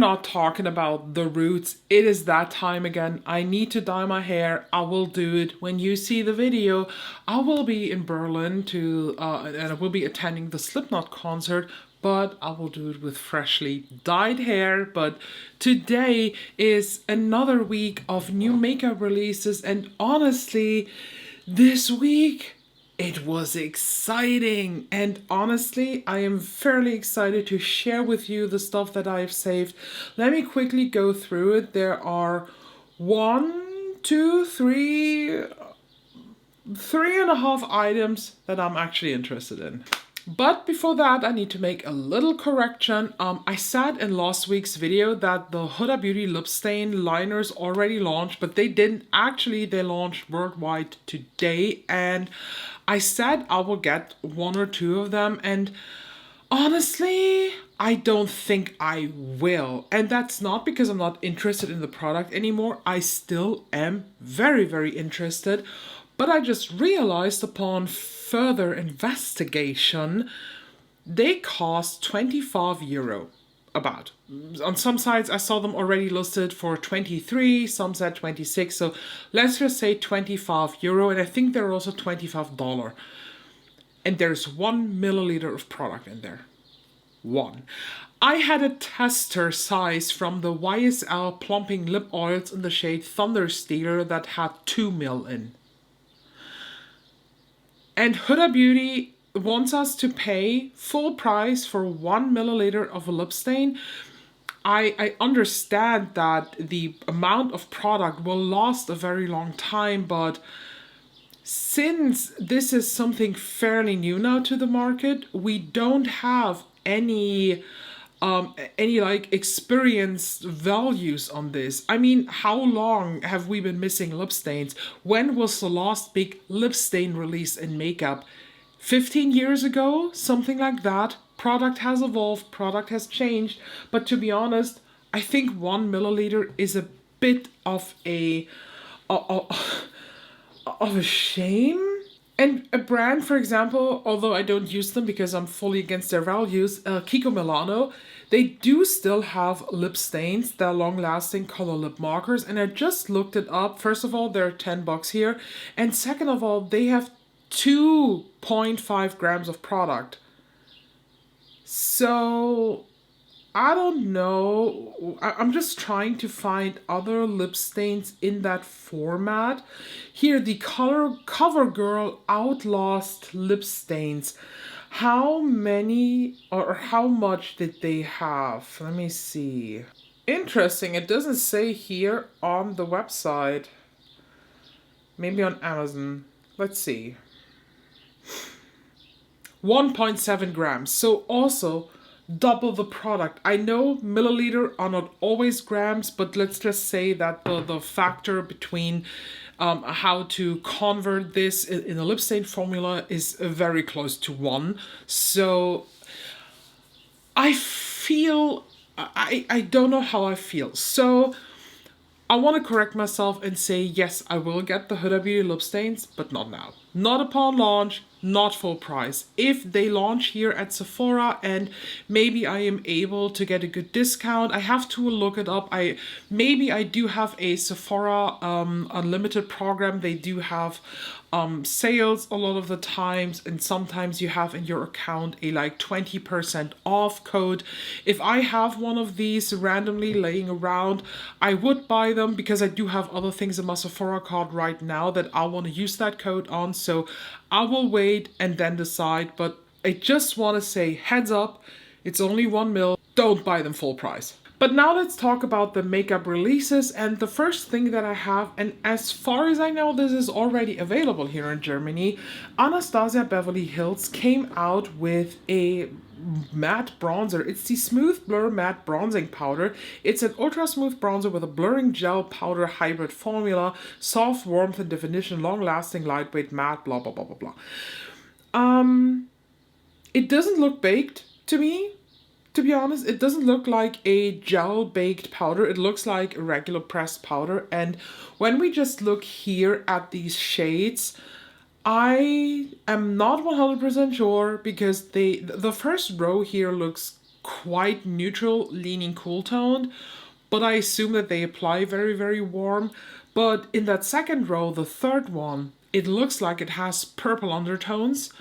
Not talking about the roots. It is that time again. I need to dye my hair. I will do it. When you see the video, I will be in Berlin and I will be attending the Slipknot concert, but I will do it with freshly dyed hair. But today is another week of new makeup releases, and honestly, this week it was exciting, and honestly, I am fairly excited to share with you the stuff that I've saved. Let me quickly go through it. There are three and a half items that I'm actually interested in. But before that, I need to make a little correction. I said in last week's video that the Huda Beauty lip stain liners already launched, but they didn't. Actually, they launched worldwide today, and I said I will get one or two of them, and honestly, I don't think I will. And that's not because I'm not interested in the product anymore. I still am very, very interested. But I just realized upon further investigation, they cost €25. About. On some sites I saw them already listed for 23, some said 26, so let's just say €25, and I think they're also $25. And there's 1 milliliter of product in there. One. I had a tester size from the YSL plumping lip oils in the shade Thunder Stealer that had 2 ml in. And Huda Beauty wants us to pay full price for 1 milliliter of a lip stain. I understand that the amount of product will last a very long time, but since this is something fairly new now to the market, we don't have any like experienced values on this. I mean, how long have we been missing lip stains? When was the last big lip stain release in makeup? 15 years ago? Something like that. Product has evolved, product has changed, but to be honest, I think 1 milliliter is a bit of a shame. And a brand, for example, although I don't use them because I'm fully against their values, Kiko Milano, they do still have lip stains. They're long-lasting color lip markers, and I just looked it up. First of all, they're $10 here, and second of all, they have 2.5 grams of product. So I don't know. I'm just trying to find other lip stains in that format. Here, the CoverGirl Outlast lip stains. How many or how much did they have? Let me see. Interesting. It doesn't say here on the website. Maybe on Amazon. Let's see. 1.7 grams. So also double the product. I know milliliter are not always grams, but let's just say that the factor between how to convert this in a lip stain formula is very close to 1. So I feel, I don't know how I feel. So I want to correct myself and say, yes, I will get the Huda Beauty lip stains, but not now. Not upon launch, not full price. If they launch here at Sephora and maybe I am able to get a good discount, I have to look it up. Maybe I do have a Sephora unlimited program. They do have sales a lot of the times, and sometimes you have in your account a like 20% off code. If I have one of these randomly laying around, I would buy them because I do have other things in my Sephora card right now that I want to use that code on. So I will wait and then decide, but I just want to say heads up, it's only 1 ml, don't buy them full price. But now let's talk about the makeup releases, and the first thing that I have, and as far as I know this is already available here in Germany, Anastasia Beverly Hills came out with a matte bronzer. It's the Smooth Blur Matte Bronzing Powder. It's an ultra smooth bronzer with a blurring gel powder hybrid formula, soft warmth and definition, long lasting, lightweight, matte, blah blah blah blah blah. It doesn't look baked to me. To be honest, it doesn't look like a gel baked powder. It looks like a regular pressed powder. And when we just look here at these shades, I am not 100% sure because the first row here looks quite neutral, leaning cool toned, but I assume that they apply very, very warm. But in that second row, the third one, it looks like it has purple undertones.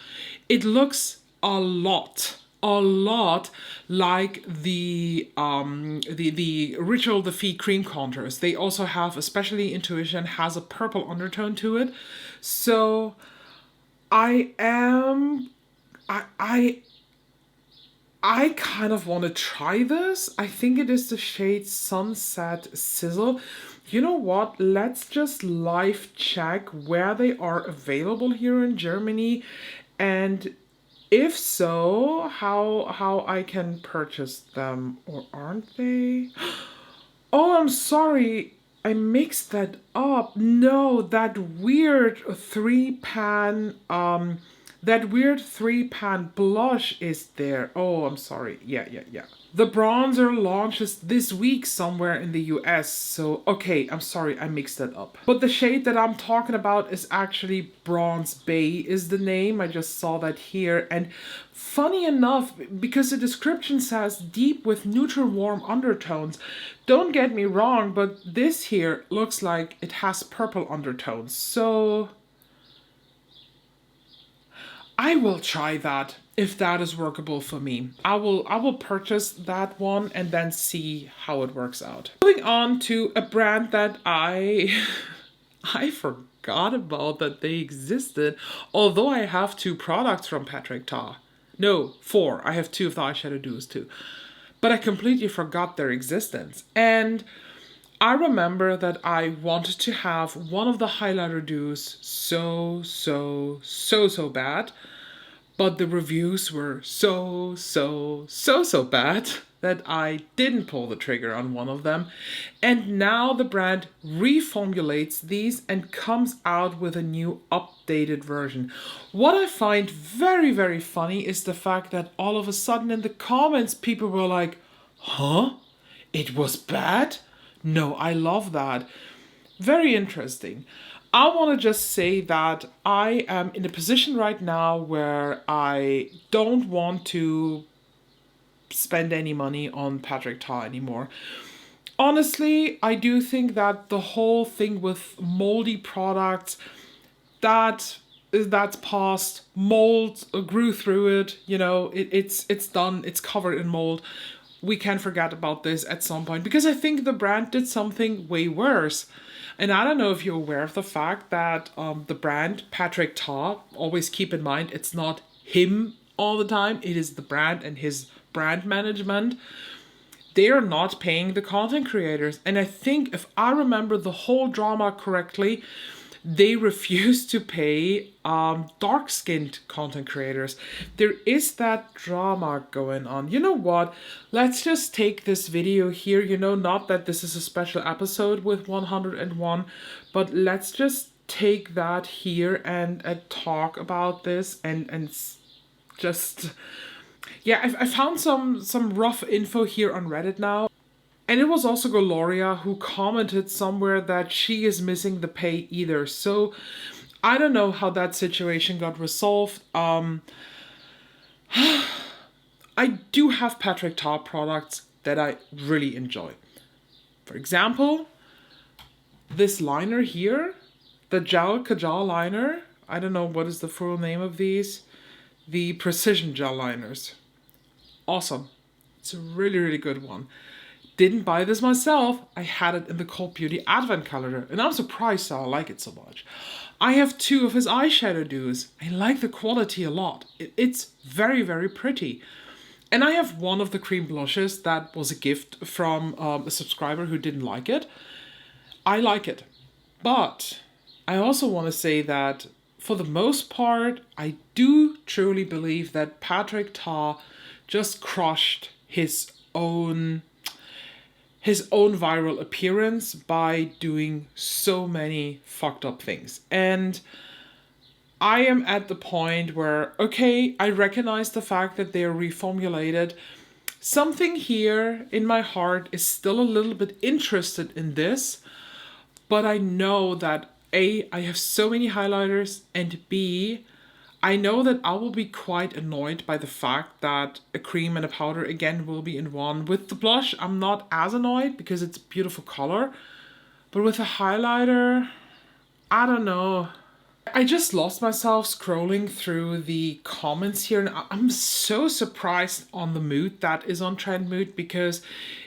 It looks a lot like the Ritual Defeat cream contours. They also have, especially Intuition, has a purple undertone to it. So I kind of want to try this. I think it is the shade Sunset Sizzle. You know what? Let's just live check where they are available here in Germany, and if so, how I can purchase them, or aren't they? Oh, I'm sorry. I mixed that up. No, that weird three pan blush is there. Oh, I'm sorry. Yeah. The bronzer launches this week somewhere in the US. So, okay, I'm sorry, I mixed that up. But the shade that I'm talking about is actually Bronze Bay is the name. I just saw that here. And funny enough, because the description says deep with neutral warm undertones, don't get me wrong, but this here looks like it has purple undertones. So I will try that if that is workable for me. I will purchase that one and then see how it works out. Moving on to a brand that I forgot about that they existed, although I have 2 products from Patrick Ta. No, 4. I have 2 of the eyeshadow duos too. But I completely forgot their existence. And I remember that I wanted to have one of the highlighter duos so bad. But the reviews were so bad that I didn't pull the trigger on one of them. And now the brand reformulates these and comes out with a new updated version. What I find very, very funny is the fact that all of a sudden in the comments people were like, huh? It was bad? No, I love that. Very interesting. I want to just say that I am in a position right now where I don't want to spend any money on Patrick Ta anymore. Honestly, I do think that the whole thing with moldy products, that's past. Mold grew through it, you know, it's done, it's covered in mold. We can forget about this at some point because I think the brand did something way worse. And I don't know if you're aware of the fact that the brand Patrick Ta, always keep in mind, it's not him all the time. It is the brand and his brand management. They are not paying the content creators. And I think if I remember the whole drama correctly, they refuse to pay dark-skinned content creators. There is that drama going on. You know what? Let's just take this video here. You know, not that this is a special episode with 101, but let's just take that here and talk about this and just... Yeah, I found some rough info here on Reddit now. And it was also Gloria who commented somewhere that she is missing the pay either. So I don't know how that situation got resolved. I do have Patrick Ta products that I really enjoy. For example, this liner here, the Gel Kajal liner. I don't know what is the full name of these. The Precision Gel liners. Awesome. It's a really, really good one. Didn't buy this myself. I had it in the Cbeauty advent calendar and I'm surprised that I like it so much. I have 2 of his eyeshadow duos. I like the quality a lot. It's very, very pretty. And I have one of the cream blushes that was a gift from a subscriber who didn't like it. I like it. But I also want to say that for the most part, I do truly believe that Patrick Ta just crushed his own viral appearance by doing so many fucked up things. And I am at the point where, okay, I recognize the fact that they are reformulated. Something here in my heart is still a little bit interested in this, but I know that A, I have so many highlighters, and B, I know that I will be quite annoyed by the fact that a cream and a powder again will be in one. With the blush, I'm not as annoyed because it's a beautiful color. But with a highlighter, I don't know. I just lost myself scrolling through the comments here, and I'm so surprised on the mood that is on Trend Mood, because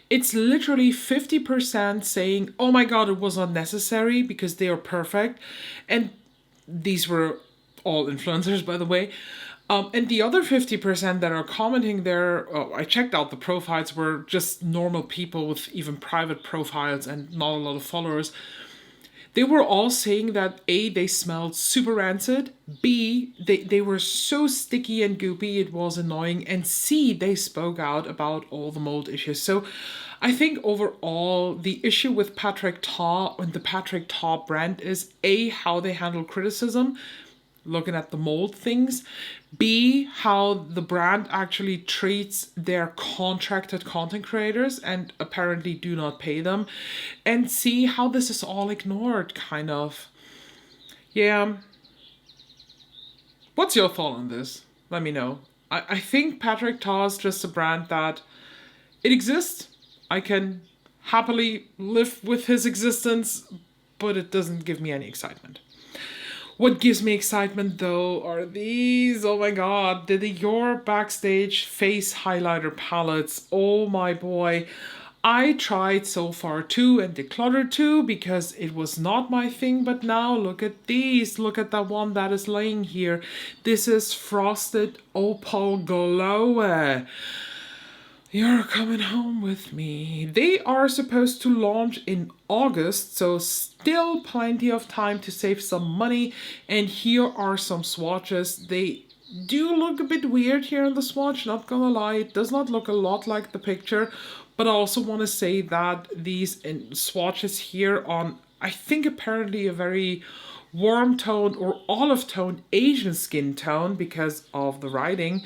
it's literally 50% saying, oh my god, it was unnecessary because they are perfect. And these were all influencers, by the way. And the other 50% that are commenting there, I checked out the profiles, were just normal people with even private profiles and not a lot of followers. They were all saying that A, they smelled super rancid, B, they were so sticky and goopy it was annoying, and C, they spoke out about all the mold issues. So I think overall the issue with Patrick Ta and the Patrick Ta brand is A, how they handle criticism, looking at the mold things, B, how the brand actually treats their contracted content creators and apparently do not pay them, and C, how this is all ignored, kind of. Yeah. What's your thought on this? Let me know. I think Patrick Ta is just a brand that it exists. I can happily live with his existence, but it doesn't give me any excitement. What gives me excitement though are these, oh my god, the Dior Backstage Face Highlighter Palettes. Oh my boy. I tried So Far 2 and Declutter 2 because it was not my thing, but now look at these. Look at that one that is laying here. This is Frosted Opal Glow. You're coming home with me. They are supposed to launch in August, so still plenty of time to save some money. And here are some swatches. They do look a bit weird here in the swatch, not gonna lie. It does not look a lot like the picture, but I also want to say that these swatches here on, I think apparently a very warm toned or olive toned Asian skin tone because of the writing,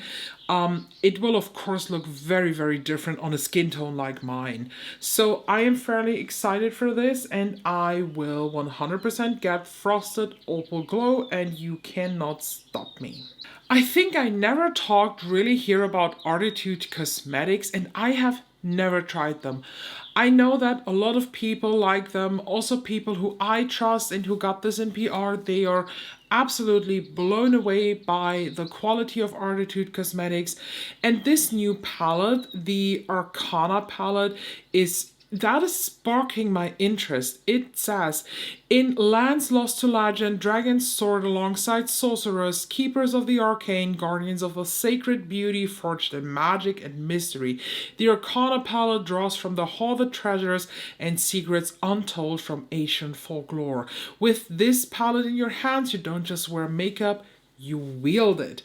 it will of course look very, very different on a skin tone like mine. So I am fairly excited for this, and I will 100% get Frosted Opal Glow, and you cannot stop me. I think I never talked really here about Artitude Cosmetics, and I have never tried them. I know that a lot of people like them, also people who I trust and who got this in PR, they are absolutely blown away by the quality of Artitude Cosmetics. And this new palette, the Arcana palette, is sparking my interest. It says, in lands lost to legend, dragons soared alongside sorcerers, keepers of the arcane, guardians of the sacred beauty, forged in magic and mystery. The Arcana palette draws from the hoarded treasures and secrets untold from ancient folklore. With this palette in your hands, you don't just wear makeup, you wield it.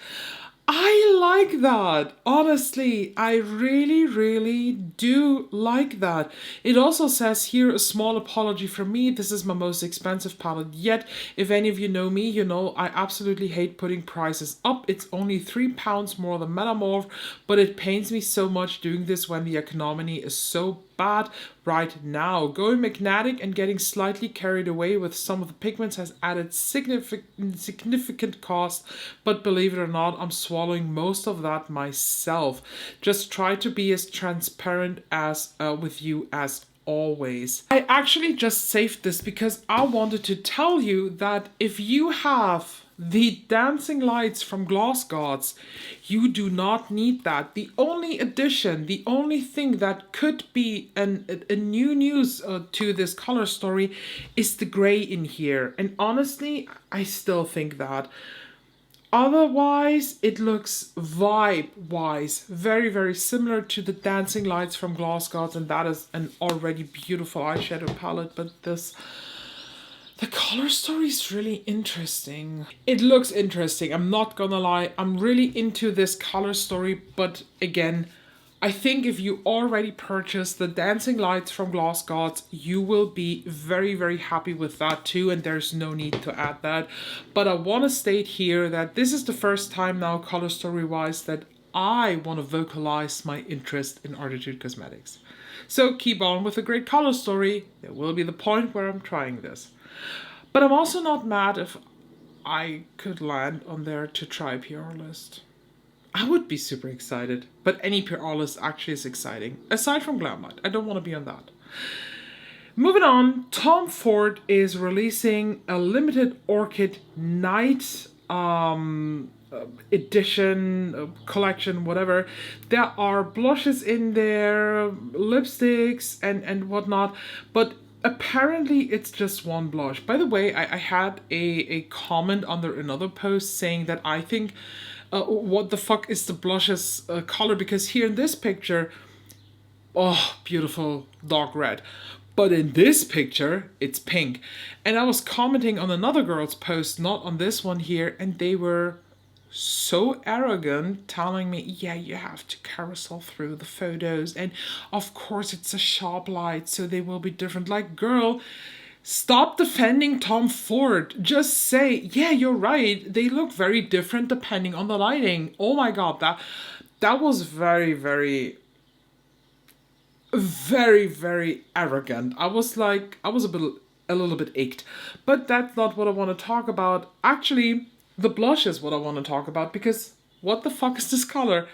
I like that. Honestly, I really, really do like that. It also says here, a small apology from me. This is my most expensive palette yet. If any of you know me, you know I absolutely hate putting prices up. It's only £3 more than Metamorph, but it pains me so much doing this when the economy is so bad right now. Going magnetic and getting slightly carried away with some of the pigments has added significant cost, but believe it or not, I'm swallowing most of that myself. Just try to be as transparent as with you as always. I actually just saved this because I wanted to tell you that if you have the dancing lights from Gloss Gods, you do not need that. The only addition, the only thing that could be a new news to this color story is the gray in here. And honestly, I still think that. Otherwise, it looks vibe-wise very, very similar to the dancing lights from Gloss Gods, and that is an already beautiful eyeshadow palette, but the color story is really interesting. It looks interesting, I'm not gonna lie. I'm really into this color story, but again, I think if you already purchased the dancing lights from Gloss Gods, you will be very, very happy with that too, and there's no need to add that. But I want to state here that this is the first time now, color story wise, that I want to vocalize my interest in Artitude Cosmetics. So keep on with a great color story. There will be the point where I'm trying this. But I'm also not mad if I could land on there to try PR list. I would be super excited, but any PR list actually is exciting. Aside from Glamlight, I don't want to be on that. Moving on, Tom Ford is releasing a limited Orchid night edition, collection, whatever. There are blushes in there, lipsticks, and whatnot, but apparently it's just one blush. By the way, I had a comment under another post saying that I think, what the fuck is the blushes color? Because here in this picture, oh, beautiful dark red. But in this picture, it's pink. And I was commenting on another girl's post, not on this one here, and they were so arrogant, telling me, yeah, you have to carousel through the photos, and of course it's a sharp light, so they will be different. Like, girl, stop defending Tom Ford. Just say, yeah, you're right, they look very different depending on the lighting. Oh my god, that was very, very, very, very arrogant. I was a little bit ached. But that's not what I want to talk about. Actually, the blush is what I want to talk about, because what the fuck is this color?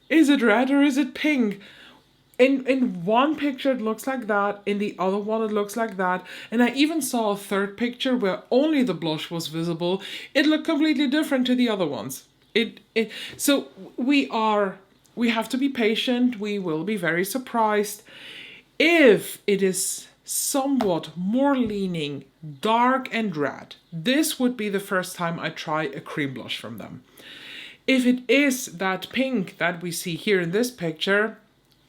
Is it red or is it pink? In one picture it looks like that, in the other one it looks like that, and I even saw a third picture where only the blush was visible. It looked completely different to the other ones. So we have to be patient. We will be very surprised if it is somewhat more leaning dark and red. This would be the first time I try a cream blush from them. If it is that pink that we see here in this picture,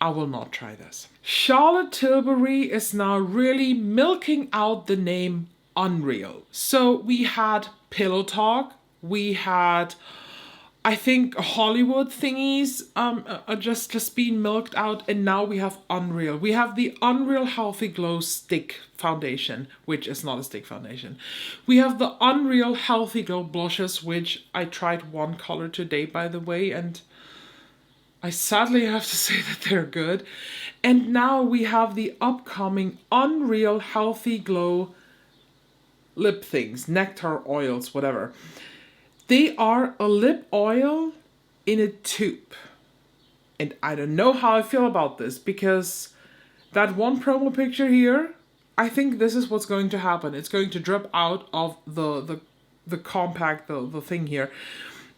I will not try this. Charlotte Tilbury is now really milking out the name Unreal. So we had Pillow Talk, we had, I think, Hollywood thingies just being milked out, and now we have Unreal. We have the Unreal Healthy Glow Stick Foundation, which is not a stick foundation. We have the Unreal Healthy Glow blushes, which I tried one color today, by the way, and I sadly have to say that they're good. And now we have the upcoming Unreal Healthy Glow lip things, nectar oils, whatever. They are a lip oil in a tube. And I don't know how I feel about this, because that one promo picture here, I think this is what's going to happen. It's going to drip out of the compact, the thing here.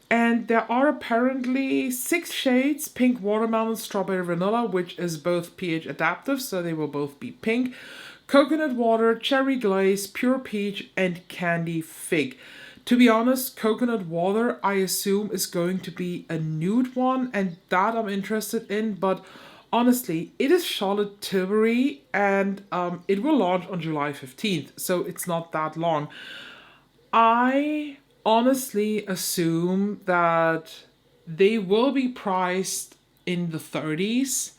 And there are apparently 6 shades: pink, watermelon, strawberry, vanilla, which is both pH adaptive, so they will both be pink, coconut water, cherry glaze, pure peach, and candy fig. To be honest, coconut water, I assume, is going to be a nude one, and that I'm interested in. But honestly, it is Charlotte Tilbury, and it will launch on July 15th, so it's not that long. I honestly assume that they will be priced in the 30s,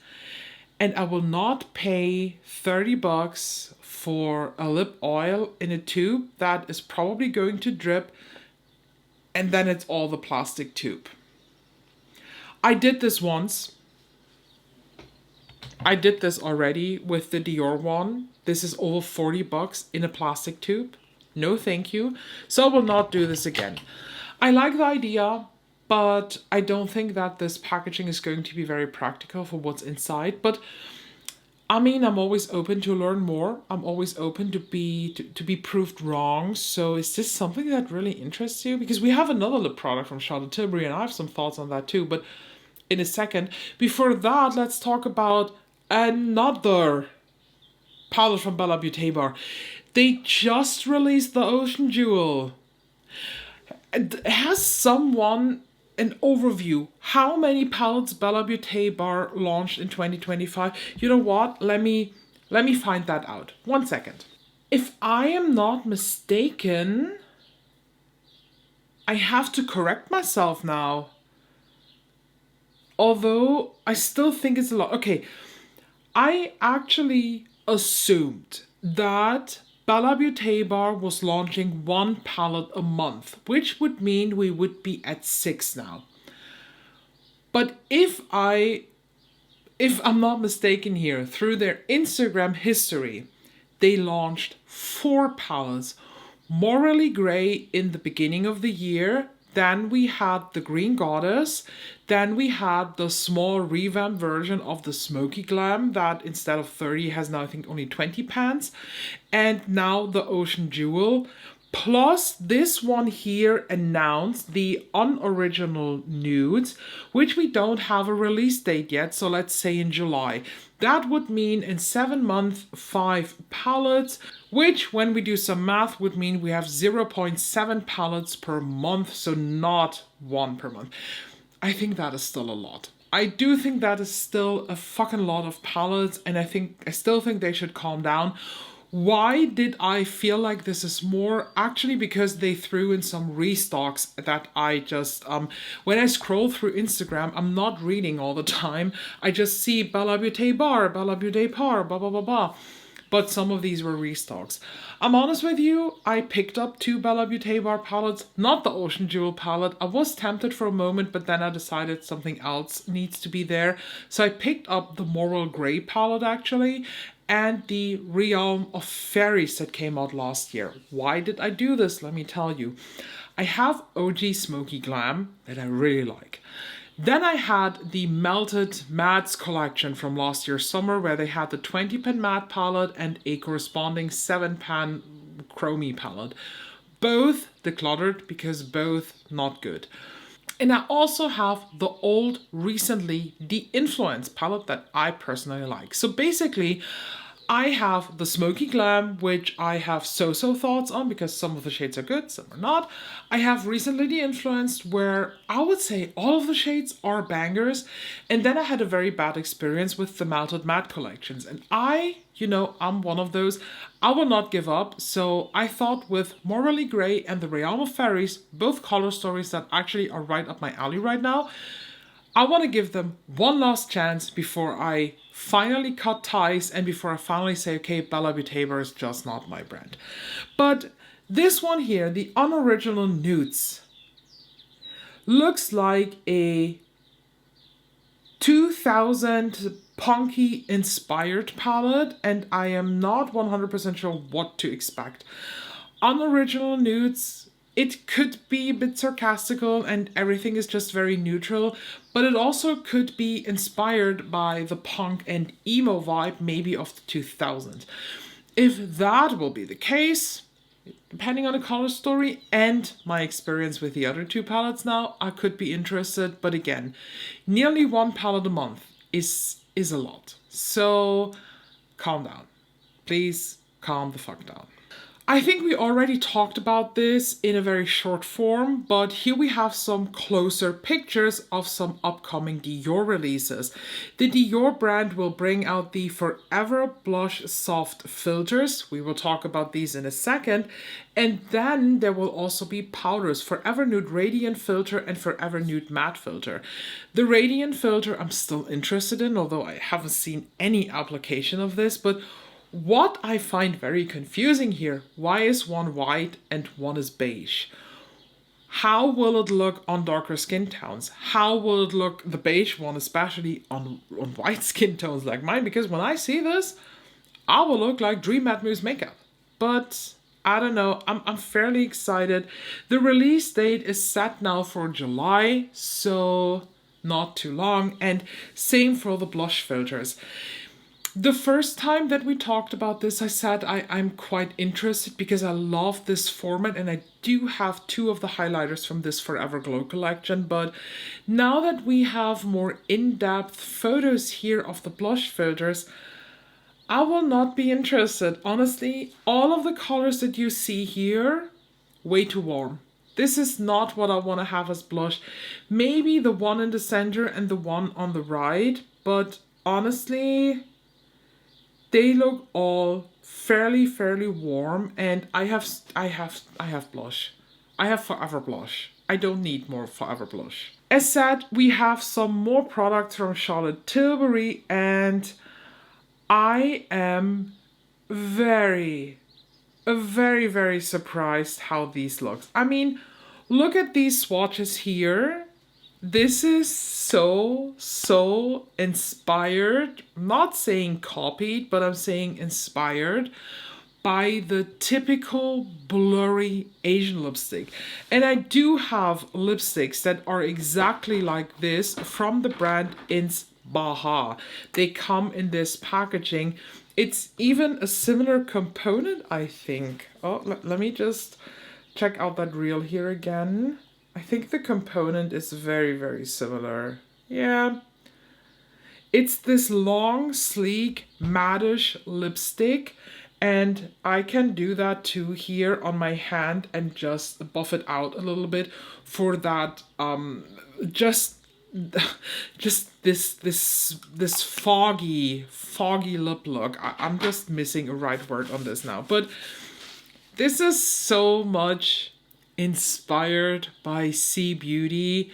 and I will not pay $30 for a lip oil in a tube that is probably going to drip, and then it's all the plastic tube. I did this once. I did this already with the Dior one. This is over $40 in a plastic tube. No thank you. So I will not do this again. I like the idea, but I don't think that this packaging is going to be very practical for what's inside. But I mean, I'm always open to learn more. I'm always open to be proved wrong. So is this something that really interests you? Because we have another lip product from Charlotte Tilbury, and I have some thoughts on that too, but in a second. Before that, let's talk about another palette from Bellabeautebar. They just released the Ocean Jewel. Has someone an overview how many palettes Bellabeautebar launched in 2025? You know what? Let me find that out. 1 second. If I am not mistaken, I have to correct myself now. Although I still think it's a lot. Okay, I actually assumed that Bellabeautebar was launching 1 palette a month, which would mean we would be at 6 now. But if I'm not mistaken here, through their Instagram history, they launched 4 palettes, Morally Grey in the beginning of the year. Then we had the Green Goddess. Then we had the small revamped version of the Smoky Glam that instead of 30 has now I think only 20 pans. And now the Ocean Jewel. Plus, this one here announced the Unoriginal Nudes, which we don't have a release date yet, so let's say in July. That would mean in 7 months, 5 palettes, which when we do some math would mean we have 0.7 palettes per month, so not one per month. I think that is still a lot. I do think that is still a fucking lot of palettes, and I still think they should calm down. Why did I feel like this is more? Actually, because they threw in some restocks that I just, when I scroll through Instagram, I'm not reading all the time. I just see Bellabeautebar, blah, blah, blah, blah. But some of these were restocks. I'm honest with you, I picked up 2 Bellabeautebar palettes, not the Ocean Jewel palette. I was tempted for a moment, but then I decided something else needs to be there. So I picked up the Moral Grey palette actually, and the Realm of Fairies that came out last year. Why did I do this? Let me tell you. I have OG Smoky Glam that I really like. Then I had the Melted Mattes collection from last year's summer where they had the 20 pan matte palette and a corresponding 7 pan chromey palette. Both decluttered because both not good. And I also have the old, recently de-influenced palette that I personally like. So basically, I have the Smoky Glam, which I have so-so thoughts on because some of the shades are good, some are not. I have recently de-influenced where I would say all of the shades are bangers. And then I had a very bad experience with the Melted Matte collections. And I'm one of those. I will not give up. So I thought with Morally Grey and the Realm of Fairies, both color stories that actually are right up my alley right now, I want to give them one last chance before I finally cut ties and before I finally say, okay, Bellabeautebar is just not my brand. But this one here, the Unoriginal Nudes, looks like a 2000 punky inspired palette, and I am not 100% sure what to expect. Unoriginal Nudes, it could be a bit sarcastical and everything is just very neutral, but it also could be inspired by the punk and emo vibe maybe of the 2000s. If that will be the case, depending on the color story and my experience with the other 2 palettes now, I could be interested. But again, nearly 1 palette a month is a lot. So calm down. Please calm the fuck down. I think we already talked about this in a very short form, but here we have some closer pictures of some upcoming Dior releases. The Dior brand will bring out the Forever Blush Soft Filters. We will talk about these in a second. And then there will also be powders, Forever Nude Radiant Filter and Forever Nude Matte Filter. The Radiant Filter I'm still interested in, although I haven't seen any application of this, but what I find very confusing here, why is one white and one is beige? How will it look on darker skin tones? How will it look, the beige one, especially on white skin tones like mine? Because when I see this, I will look like Dream Matte Mousse makeup. But I don't know, I'm fairly excited. The release date is set now for July, so not too long. And same for the blush filters. The first time that we talked about this, I said I'm quite interested because I love this format and I do have 2 of the highlighters from this Forever Glow collection. But now that we have more in-depth photos here of the blush filters, I will not be interested. Honestly, all of the colors that you see here, way too warm. This is not what I want to have as blush. Maybe the one in the center and the one on the right, but honestly, they look all fairly warm, and I have blush. I have Forever Blush. I don't need more Forever Blush. As said, we have some more products from Charlotte Tilbury, and I am very surprised how these look. I mean, look at these swatches here. This is so inspired. I'm not saying copied, but I'm saying inspired buy the typical blurry Asian lipstick. And I do have lipsticks that are exactly like this from the brand Baha. They come in this packaging. It's even a similar component, I think. Oh, let me just check out that reel here again. I think the component is very, very similar. Yeah. It's this long, sleek, matte-ish lipstick. And I can do that too here on my hand and just buff it out a little bit for that, just this foggy lip look. I'm just missing a right word on this now, but this is so much inspired by Cbeauty,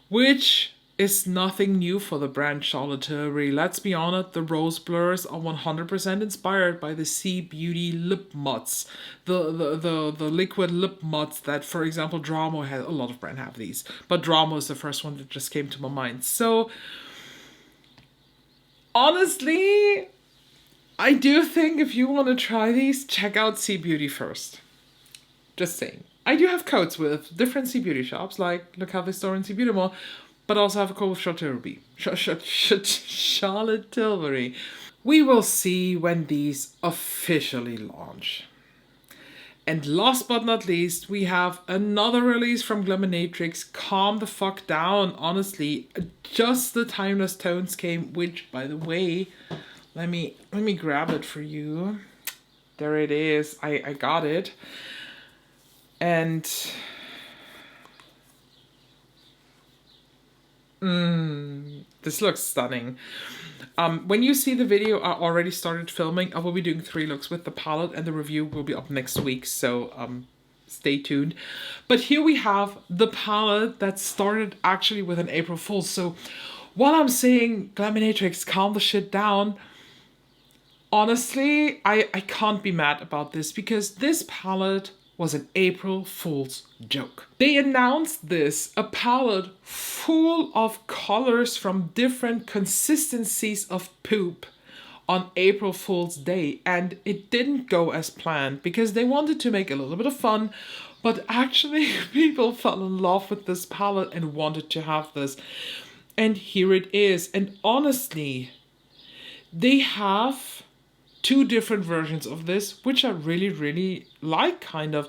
which is nothing new for the brand Charlotte Tilbury. Let's be honest, the rose blurs are 100% inspired by the Cbeauty lip mutts, the liquid lip mutts that, for example, Dramo has. A lot of brands have these, but Dramo is the first one that just came to my mind. So honestly, I do think if you want to try these, check out Cbeauty first. Just saying. I do have codes with different Cbeauty shops, like look how they store in Cbeauty Mall, but also have a code with Charlotte Tilbury. We will see when these officially launch. And last but not least, we have another release from Glaminiatrix, Calm the Fuck Down. Honestly, just the timeless tones came, which, by the way, let me grab it for you. There it is. I got it. And this looks stunning. When you see the video, I already started filming. I will be doing 3 looks with the palette, and the review will be up next week, so stay tuned. But here we have the palette that started actually with an April Fool's. So while I'm saying Glaminatrix, calm the shit down, honestly, I can't be mad about this, because this palette was an April Fool's joke. They announced this, a palette full of colors from different consistencies of poop on April Fool's Day, and it didn't go as planned because they wanted to make a little bit of fun, but actually people fell in love with this palette and wanted to have this. And here it is. And honestly, they have 2 different versions of this, which I really like, kind of.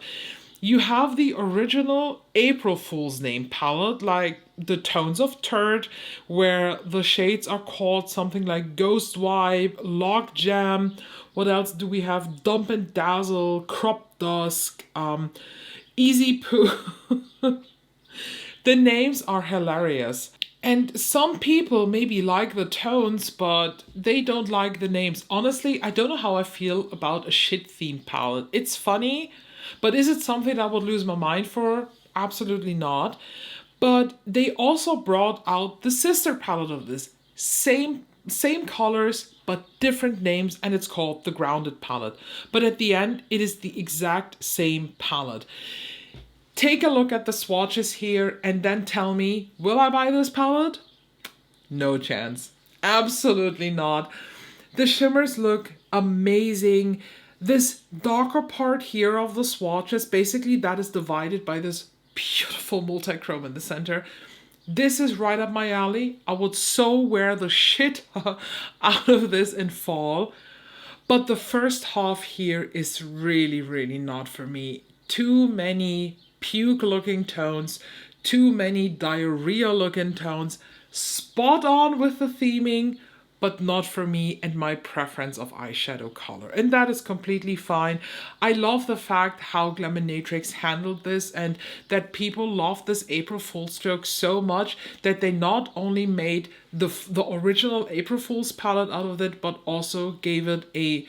You have the original April Fool's name palette, like the tones of Turd, where the shades are called something like Ghost Vibe, Log Jam. What else do we have? Dump and Dazzle, Crop Dusk, Easy Poo. The names are hilarious. And some people maybe like the tones, but they don't like the names. Honestly, I don't know how I feel about a shit-themed palette. It's funny, but is it something I would lose my mind for? Absolutely not. But they also brought out the sister palette of this. Same colors, but different names, and it's called the Grounded palette. But at the end, it is the exact same palette. Take a look at the swatches here and then tell me, will I buy this palette? No chance. Absolutely not. The shimmers look amazing. This darker part here of the swatches, basically that is divided by this beautiful multi-chrome in the center. This is right up my alley. I would so wear the shit out of this in fall. But the first half here is really not for me. Too many puke-looking tones, too many diarrhea-looking tones, spot on with the theming, but not for me and my preference of eyeshadow color. And that is completely fine. I love the fact how Glaminatrix handled this, and that people love this April Fool's joke so much that they not only made the original April Fool's palette out of it, but also gave it a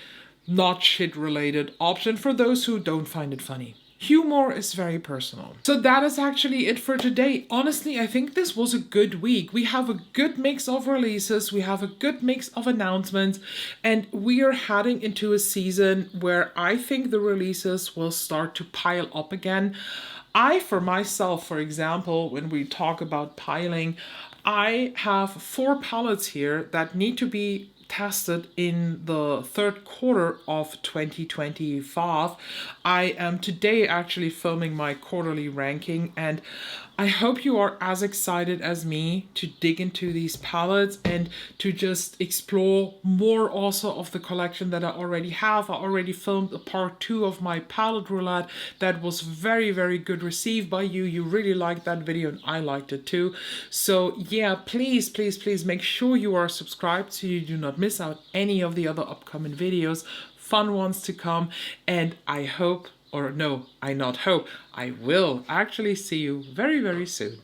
not shit-related option for those who don't find it funny. Humor is very personal. So that is actually it for today. Honestly, I think this was a good week. We have a good mix of releases, we have a good mix of announcements, and we are heading into a season where I think the releases will start to pile up again. I, for myself, for example, when we talk about piling, I have 4 palettes here that need to be tested in the third quarter of 2025. I am today actually filming my quarterly ranking, and I hope you are as excited as me to dig into these palettes and to just explore more also of the collection that I already have. I already filmed a part 2 of my palette roulette that was very, very good received by you. You really liked that video and I liked it too. So yeah, please, please, please make sure you are subscribed so you do not miss out any of the other upcoming videos, fun ones to come. And I hope, or no, I not hope, I will actually see you very, very soon.